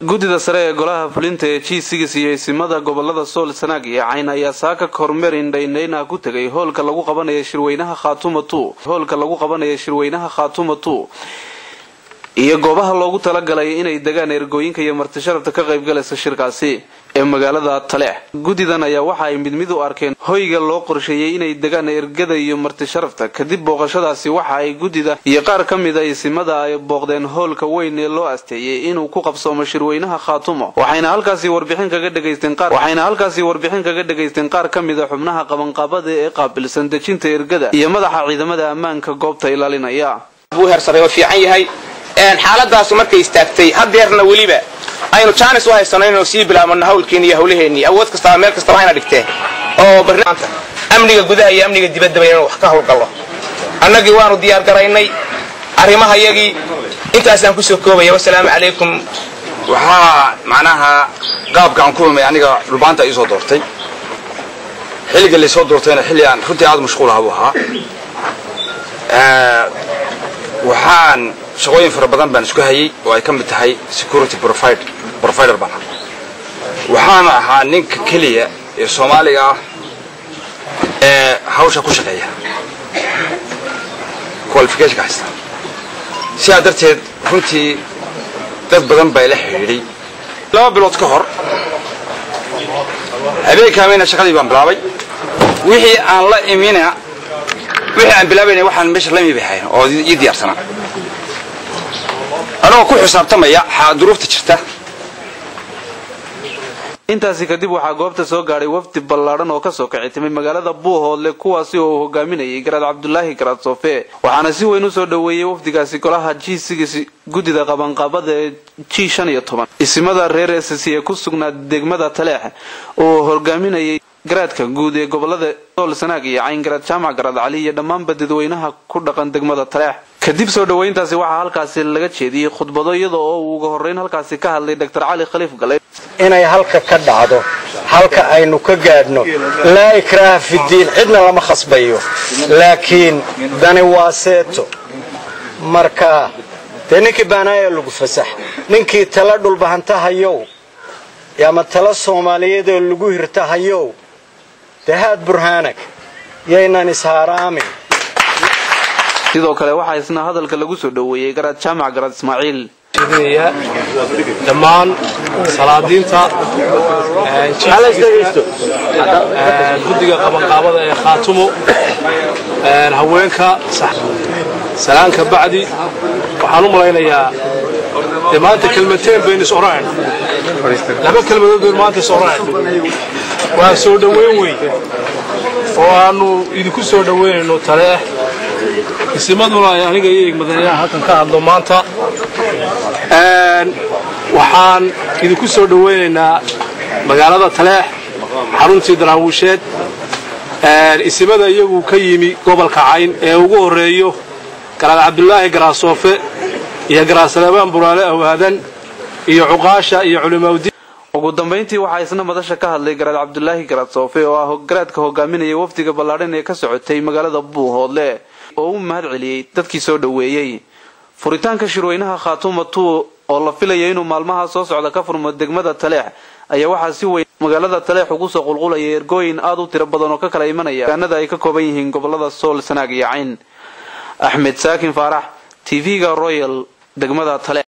gudida sare ee golaha fulinta ee G6 iyo isimada gobolada Sool Sanaag iyo Cayn ayaa saaka kormeer indhaynayna ku tagay hoolka lagu qabanayo shirweynaha Khaatumo iyo goobaha loogu talagalay inay degaan ergooyinka iyo marti sharafta ka qayb galaysa shirkaasi ee magaalada Taleex. Gudidan ayaa waxa ay mid u arkeen hoyga loo qorsheeyay inay degaan ergada iyo marti sharafta kadib booqashadaasi waxa ay gudida iyo qaar kamid ah isimada ay booqdeen hoolka weyn ee loo asteeyay inuu ku qabsoomo shirweynaha Khaatumo. waxayna halkaasi warbixin kaga dhageysteen qaar kamid ah xubnaha qabanqaabada ee qaabilsan dejinta ergada iyo madaxa ciidamada ammaanka goobta ilaalinaya. buu heersaday oo fiican yahay xaaladaas markay istaagtay hadeerna waliba aynu chance u haysanayno si bilaabana hawlkeena iyo hawlaheeni awood kasta meel kasta waxayna dhigteen oo barnaamijka amniga gudaha iyo amniga dibadda bayna wax ka hawlgalo annagii waanu diyaar garaynay arimaha yagii intaasaan ku soo koobay wassalaamu calaykum. waxa macnaha qaabkan kulmay aniga rubaanta ay soo doortay xilliga la soo doortayna xilli aan runtii aad mashquul ahaa waxaan shaqooyin fara badan baan isku hayay oo ay ka mid tahay security provider baan waxaan ahaa ninka kaliya ee Soomaaliga ah ee hawsha ku shaqeeya qualification haysta si aad darteed runtii dad badan bay la xiriiray 2 bilood ka hor habeenkaamina shaqadii baan bilaabay wixii aan la imina wixii aan bilaabayna waxaan meesha la miibahay oo ii diyaarsanaa anoo ku xisaabtamaya duruufta jirta. intaasi kadib waxaa goobta soo gaaray wafdi ballaaran oo ka soo kacay timay magaalada Buuhoodle kuwaasi oo hogaaminayay Garaad Cabdullaahi Garaad Soofe waxaana si weyn u soo dhaweeyay wafdigaasi golaha G6 gudida qabanqaabada ee G15 isimada reer SSC ee ku sugnaa degmada Taleex oo hogaaminayay garaadka guud ee gobolada Sool Sanaag iyo Cayn Garaad Jaamac Garaad Cali iyo dhammaan dadweynaha ku dhaqan degmada Taleex. kadib soo dhaweyntaasi waxaa halkaasi laga jeediyay khudbado iyada oo ugu horeyn halkaasi ka hadlay Dr. Cali Khaliif Galay inay halka ka dhacdo halka aynu ka gaadhno la ikraaha fi diin cidna lama khasbayo laakiin dani waa seeto marka ninkii baanaya lagu fasax ninkii tala dhulbahantahayo yaama tala Soomaaliyeed oo lagu hirtahayo dahad burhaanak yaynan ishaaraamin. sidoo kale waxa isna hadalka lagu soo dhaweeyay Garaad Jaamac Garaad Ismaaciil dhammaan salaadiinta guddiga qabanqaabada ee Khaatumo haweenka salaanka bacdi waxaan u malaynayaa maanta kelmadeen bayna sooraan laba kelmadood maanta sooraan waa soo dhaweyn weyn oo aanu idinku soo dhaweynayno Taleex isimaduna aniga iyo madaxweynaha halkan ka hadlo maanta waxaan idinku soo dhaweynaynaa magaalada Taleex xaruntii Daraawisheed isimada iyagu ka yimi gobolka Cayn ee ugu horeeyo Garaad Cabdullaahi Garaad Soofe iyo Garaad Salebaan Buraale Awaadan iyo Cuqaasha iyo culimada. ugu dambeyntii waxa isna madasha ka hadlay Garaad Cabdullaahi Garaad Soofe oo ah garaadka hogaaminaya wafdiga ballaaran ee ka socotay magaalada Buuhoodle oo u mahad celiyay dadkii soo dhaweeyay furitaanka shirweynaha Khaatumo oo la filayo inuu maalmaha soo socda ka furmo degmada Taleex ayaa waxa si weyn magaalada Taleex ugu soo qulqulayay ergooyin aad u tiro badan oo ka kala imanaya deegaanada ay ka kooban yihiin gobolada Sool Sanaag iyo Cayn. Axmed Saakin Faarax TV-ga Royal degmada Taleex.